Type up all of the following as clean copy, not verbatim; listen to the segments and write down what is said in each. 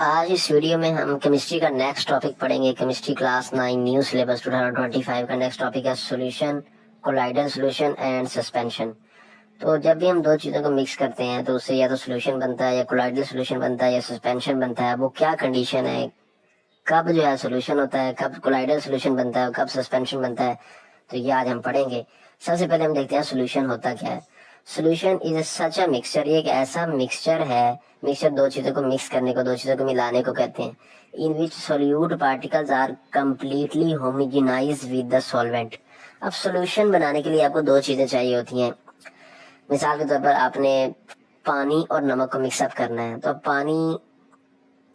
आज इस वीडियो में हम केमिस्ट्री का नेक्स्ट टॉपिक पढ़ेंगे। केमिस्ट्री क्लास 9 न्यू सिलेबस 2025 का नेक्स्ट टॉपिक है solution, colloidal solution and suspension. तो जब भी हम दो चीज़ों को मिक्स करते हैं तो उससे या तो सॉल्यूशन बनता है या कोलाइडल सॉल्यूशन बनता है या सस्पेंशन बनता है। वो क्या कंडीशन है, कब जो है सॉल्यूशन होता है, कब कोलाइडल सॉल्यूशन बनता है, कब सस्पेंशन बनता है, तो ये आज हम पढ़ेंगे। सबसे पहले हम देखते हैं सॉल्यूशन होता क्या है। Solution is such a mixture, ये एक ऐसा मिक्सचर है, मिक्सचर दो चीजों को मिक्स करने को, दो चीजों को मिलाने को कहते हैं। In which solute particles are completely homogenize with the solvent. अब सॉल्यूशन बनाने के लिए आपको दो चीजें चाहिए होती हैं। मिसाल के तौर पर आपने पानी और नमक को मिक्सअप करना है, तो अब पानी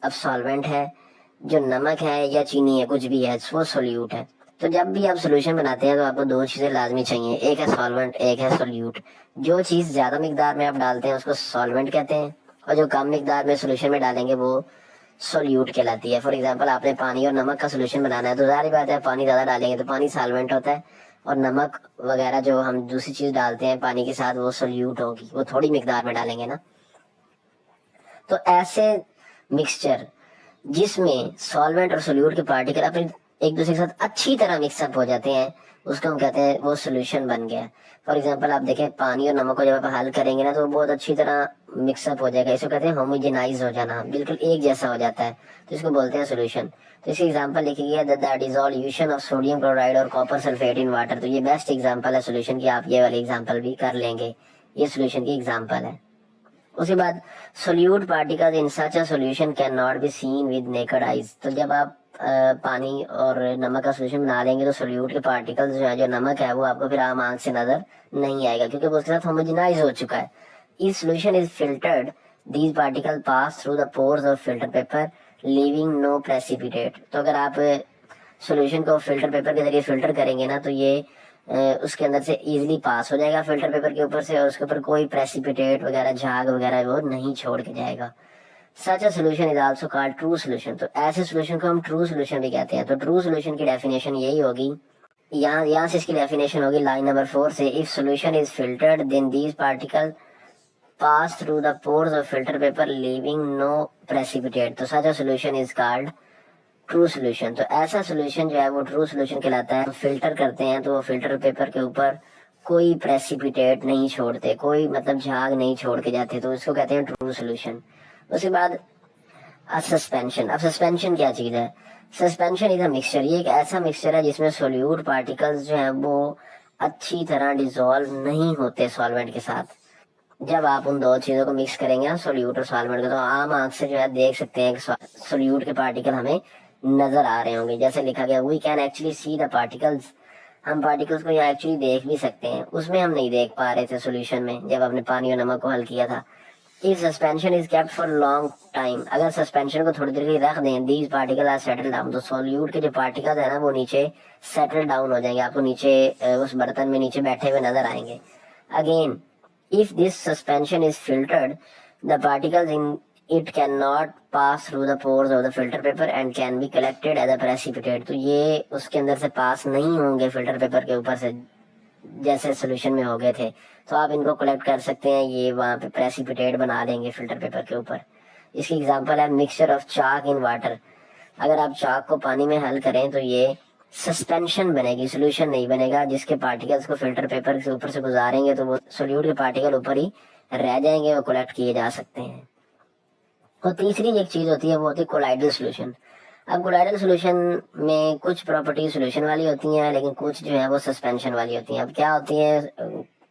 अब सॉल्वेंट है, जो नमक है या चीनी है, कुछ भी है, वो सोल्यूट है। तो जब भी आप सोल्यूशन बनाते हैं तो आपको दो चीजें लाजमी चाहिए, एक है सॉल्वेंट, एक है सोल्यूट। जो चीज ज्यादा मिकदार में आप डालते हैं उसको सॉल्वेंट कहते हैं, और जो कम मिकदार में सोल्यूशन में डालेंगे वो सोल्यूट कहलाती है। फॉर एग्जाम्पल, आपने पानी और नमक का सोल्यूशन बनाना है तो जाहिर बात है पानी ज्यादा डालेंगे तो पानी सॉल्वेंट होता है, और नमक वगैरह जो हम दूसरी चीज डालते हैं पानी के साथ वो सोल्यूट होगी, वो थोड़ी मिकदार में डालेंगे ना। तो ऐसे मिक्सचर जिसमें सॉल्वेंट और सोल्यूट के पार्टिकल अपने एक दूसरे के साथ अच्छी तरह मिक्सअप हो जाते हैं, उसको हम कहते हैं वो सोल्यूशन बन गया। फॉर एग्जांपल, आप देखें पानी और नमक को जब आप हल करेंगे ना तो बहुत अच्छी तरह मिक्सअप हो जाएगा, इसको कहते हैं होमोजेनाइज हो जाना, बिल्कुल एक जैसा हो जाता है, तो इसको बोलते हैं सोल्यूशन। तो इसकी एग्जांपल लिखी गई है the dissolution of sodium chloride और कॉपर सल्फेट इन वाटर। तो ये बेस्ट एग्जांपल है सोल्यूशन की, आप ये वाली एग्जांपल भी कर लेंगे, ये सोल्यूशन की एग्जांपल है। उसके बाद solute particles in such a solution can not be seen with naked eyes. तो जब आप पानी और नमक का सोल्यूशन बना लेंगे तो सोल्यूट के पार्टिकल्स जो है, जो नमक है, वो आपको फिर आम आंख से नजर नहीं आएगा क्योंकि वो उसके साथ होमोजेनाइज हो चुका है। इस solution is filtered, these particle pass through the pores of filter paper leaving no precipitate. तो अगर आप सोल्यूशन को फिल्टर पेपर के जरिए फिल्टर करेंगे ना तो ये उसके अंदर से इजीली पास हो जाएगा फिल्टर पेपर के ऊपर से, और उसके ऊपर कोई प्रेसिपिटेट वगैरह, झाग वगैरह वो नहीं छोड़ के जाएगा। Such a solution is also called true solution. तो ऐसे सोल्यूशन को हम ट्रू सोल्यूशन भी कहते हैं। तो ट्रू सोल्यूशन की डेफिनेशन यही होगी, यहाँ से इसकी डेफिनेशन होगी लाइन नंबर 4 से, if solution is filtered then these particle pass through the pores of filter paper leaving no precipitate. तो such a solution is called true solution. तो ऐसा सोल्यूशन जो है वो ट्रू सोल्यूशन कहलाता है। तो फिल्टर करते हैं तो वो फिल्टर पेपर के ऊपर कोई प्रेसिपिटेट नहीं छोड़ते, कोई मतलब झाग नहीं छोड़ के जाते, तो इसको कहते हैं ट्रू सोल्यूशन। उसके बाद सस्पेंशन। अब सस्पेंशन क्या चीज है? सस्पेंशन इज अ मिक्सचर, ये एक ऐसा मिक्सचर है जिसमें सोल्यूट पार्टिकल्स जो है वो अच्छी तरह डिसॉल्व नहीं होते सॉल्वेंट के साथ। जब आप उन दो चीजों को मिक्स करेंगे ना, सोल्यूट और सॉल्वेंट को, तो आम आंख से जो है देख सकते हैं कि सोल्यूट के पार्टिकल हमें नजर आ रहे होंगे। जैसे लिखा गया, we can actually see the particles, हम पार्टिकल्स को यहाँ एक्चुअली देख भी सकते हैं, उसमें हम नहीं देख पा रहे थे सोल्यूशन में जब आपने पानी और नमक को हल किया था। If suspension is kept for long time, अगर सस्पेंशन को थोड़ी देर के लिए रख दें, these particle are settle down, तो सोल्यूट के जो पार्टिकल्स है ना वो नीचे सेटल डाउन हो जाएंगे, आपको नीचे उस बर्तन में नीचे बैठे हुए नजर आएंगे। Again, if this suspension is filtered, the particles in it cannot pass through the pores of the filter paper and can be collected as a precipitate। तो ये उसके अंदर से पास नहीं होंगे फिल्टर पेपर के ऊपर से जैसे सोल्यूशन में हो गए थे, तो आप इनको कलेक्ट कर सकते हैं, ये वहाँ पे प्रेसिपिटेट बना देंगे फिल्टर पेपर के ऊपर। इसकी एग्जांपल है mixture of chalk in water. अगर आप चाक को पानी में हल करें तो ये सस्पेंशन बनेगी, सोल्यूशन नहीं बनेगा। जिसके पार्टिकल्स को फिल्टर पेपर के ऊपर से गुजारेंगे तो वो सोल्यूट के पार्टिकल ऊपर ही रह जाएंगे, वो कलेक्ट किए जा सकते हैं। और तीसरी एक चीज होती है, वो होती है कोलाइडल सोल्यूशन। अब कोलाइडल सोल्यूशन में कुछ प्रॉपर्टी सोल्यूशन वाली होती हैं, लेकिन कुछ जो है वो सस्पेंशन वाली होती हैं। अब क्या होती है,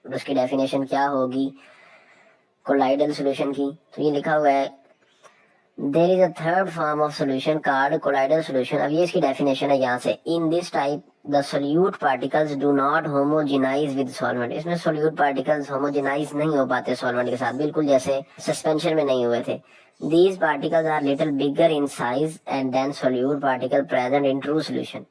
उसकी डेफिनेशन क्या होगी कोलाइडल सोल्यूशन की? तो ये लिखा हुआ है, there is a third form of solution card colloidal solution. अब ये इसकी डेफिनेशन है यहाँ से, in this type the solute particles do not homogenise with solvent. इसमें सोल्यूट पार्टिकल्स होमोजेनाइज नहीं हो पाते सॉल्वेंट के साथ, बिल्कुल जैसे सस्पेंशन में नहीं हुए थे। These particles are little bigger in size and then solute particle present in true solution.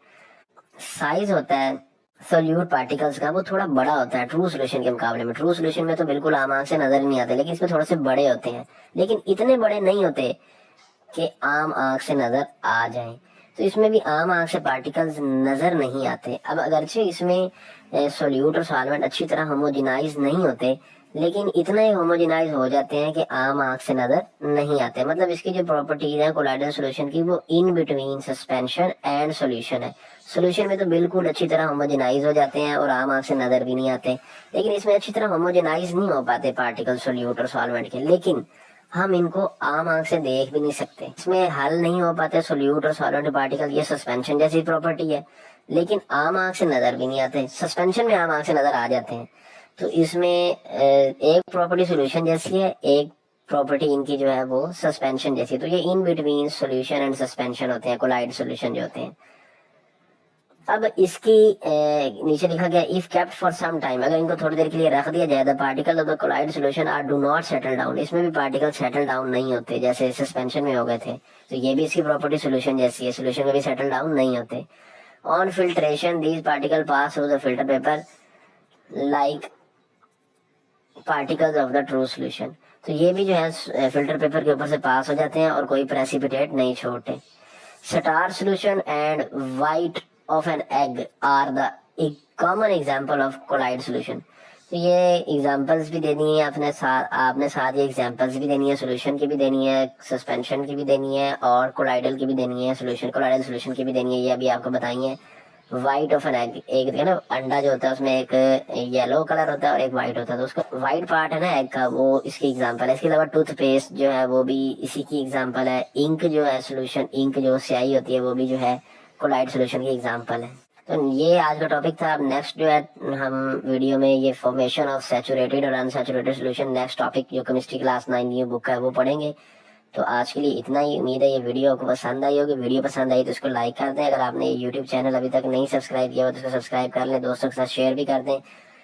Size होता है सोल्यूट पार्टिकल्स का वो थोड़ा बड़ा होता है ट्रू सोल्यूशन के मुकाबले में। ट्रू सोल्यूशन में तो बिल्कुल आम आंख से नजर ही नहीं आते, लेकिन इसमें थोड़े से बड़े होते हैं, लेकिन इतने बड़े नहीं होते कि आम आंख से नजर आ जाएं। तो इसमें भी आम आंख से पार्टिकल्स नजर नहीं आते। अब अगरचे इसमें सोल्यूट और सॉल्वेंट अच्छी तरह होमोजेनाइज नहीं होते, लेकिन इतना ही होमोजेनाइज हो जाते हैं कि आम आंख से नजर नहीं आते। मतलब इसकी जो प्रॉपर्टीज है कोलाइडल सॉल्यूशन की, वो in between suspension and solution है। सॉल्यूशन में तो बिल्कुल अच्छी तरह होमोजेनाइज हो जाते हैं और आम आंख से नजर भी नहीं आते, लेकिन इसमें अच्छी तरह होमोजेनाइज नहीं हो पाते पार्टिकल सोल्यूट और सॉल्वेंट के, लेकिन हम इनको आम आंख से देख भी नहीं सकते। इसमें हल नहीं हो पाते सोल्यूट और सॉल्वेंट पार्टिकल, ये सस्पेंशन जैसी प्रॉपर्टी है, लेकिन आम आंख से नजर भी नहीं आते। सस्पेंशन में आम आंख से नजर आ जाते हैं। तो इसमें एक प्रॉपर्टी सॉल्यूशन जैसी है, एक प्रॉपर्टी इनकी जो है वो सस्पेंशन जैसी। तो ये in between solution and suspension होते हैं कोलाइड सॉल्यूशन जो होते हैं। अब इसकी नीचे लिखा गया if kept for some time, अगर इनको थोड़ी देर के लिए रख दिया जाए, the particle of the colloid solution are do not settle down, इसमें भी पार्टिकल सेटल डाउन नहीं होते जैसे सस्पेंशन में हो गए थे। तो ये भी इसकी प्रॉपर्टी सॉल्यूशन जैसी है, सॉल्यूशन में भी सेटल डाउन नहीं होते। On filtration these particle pass through the filter paper like particles of the true solution. तो ये भी जो है फिल्टर पेपर के ऊपर से पास हो जाते हैं और कोई प्रेसिपिटेट नहीं छोड़ते। Starch solution and white of an egg are the एक common example of colloid solution. तो ये एग्जांपल्स भी देनी है आपने साथ ये एग्जांपल्स भी देनी है, सॉल्यूशन की भी देनी है, सस्पेंशन की भी देनी है और कोलाइडल की भी देनी है, सॉल्यूशन कोलाइडल सॉल्यूशन की भी देनी है, ये अभी आपको बताई है। व्हाइट ऑफ एन एग, एक ना अंडा जो होता है उसमें एक येलो कलर होता है और एक व्हाइट होता है, तो उसका व्हाइट पार्ट है ना एग का, वो इसकी एग्जांपल है। इसके अलावा टूथपेस्ट जो है वो भी इसी की एग्जांपल है। इंक जो है सॉल्यूशन, इंक जो स्याही होती है वो भी जो है कोलाइड सॉल्यूशन की एग्जांपल है। तो ये आज का टॉपिक था। अब नेक्स्ट जो है हम वीडियो में ये फॉर्मेशन ऑफ सैचुरेटेड और अनसैचुरेटेड सॉल्यूशन, नेक्स्ट टॉपिक जो केमिस्ट्री क्लास 9 न्यू बुक है वो पढ़ेंगे। तो आज के लिए इतना ही। उम्मीद है ये वीडियो आपको पसंद आई होगी। वीडियो पसंद आई तो इसको लाइक कर दें। अगर आपने यूट्यूब चैनल अभी तक नहीं सब्सक्राइब किया हो तो इसको सब्सक्राइब कर लें, दोस्तों के साथ शेयर भी कर दें।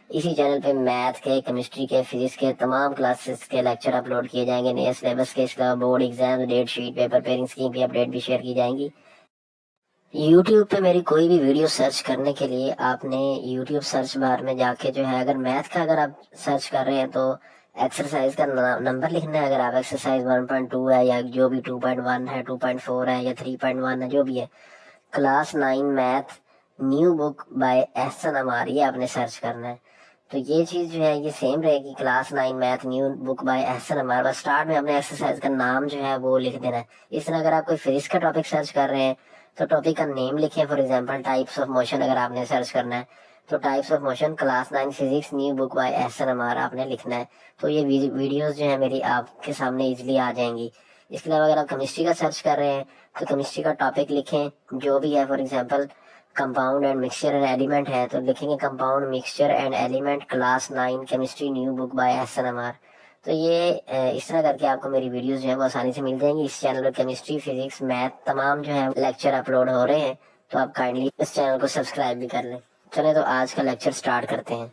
इसी चैनल पे मैथ के, केमिस्ट्री के, फिजिक्स के तमाम क्लासेस के लेक्चर अपलोड किए जाएंगे, नए सिलेबस के, इसका board exam, date sheet, paper pairing scheme की अपडेट भी शेयर की जाएंगी। यूट्यूब पे मेरी कोई भी वीडियो सर्च करने के लिए आपने यूट्यूब सर्च बार में जाके जो है, अगर मैथ का अगर आप सर्च कर रहे हैं तो एक्सरसाइज का नंबर लिखना है। अगर आप एक्सरसाइज 1.2 है या जो भी 2.1 है, 2.4 है या 3.1 है, जो भी है, class 9 math new book by Ehsan Amar, ये आपने सर्च करना है। तो ये चीज जो है ये सेम रहेगी, class 9 math new book by Ehsan Amar. बस स्टार्ट में अपने एक्सरसाइज का नाम जो है वो लिख देना है। इस तरह अगर आप कोई फिजिक्स का टॉपिक सर्च कर रहे हैं तो टॉपिक का नेम लिखें। For example types of motion अगर आपने सर्च करना है तो types of motion class 9 physics new book by Ehsan Amar आपने लिखना है। तो ये वीडियोस जो है मेरी आपके सामने इजीली आ जाएंगी। इसके अलावा अगर आप केमिस्ट्री का सर्च कर रहे हैं तो केमिस्ट्री का टॉपिक लिखें जो भी है। For example compound and mixture and element है तो लिखेंगे compound mixture and element class 9 chemistry new book by Ehsan Amar. तो ये इस तरह करके आपको मेरी वीडियोस जो है वो आसानी से मिल जाएंगी। इस चैनल पर केमिस्ट्री, फिजिक्स, मैथ तमाम जो है लेक्चर अपलोड हो रहे हैं, तो आप काइंडली इस चैनल को सब्सक्राइब भी कर लें। चले तो आज का लेक्चर स्टार्ट करते हैं।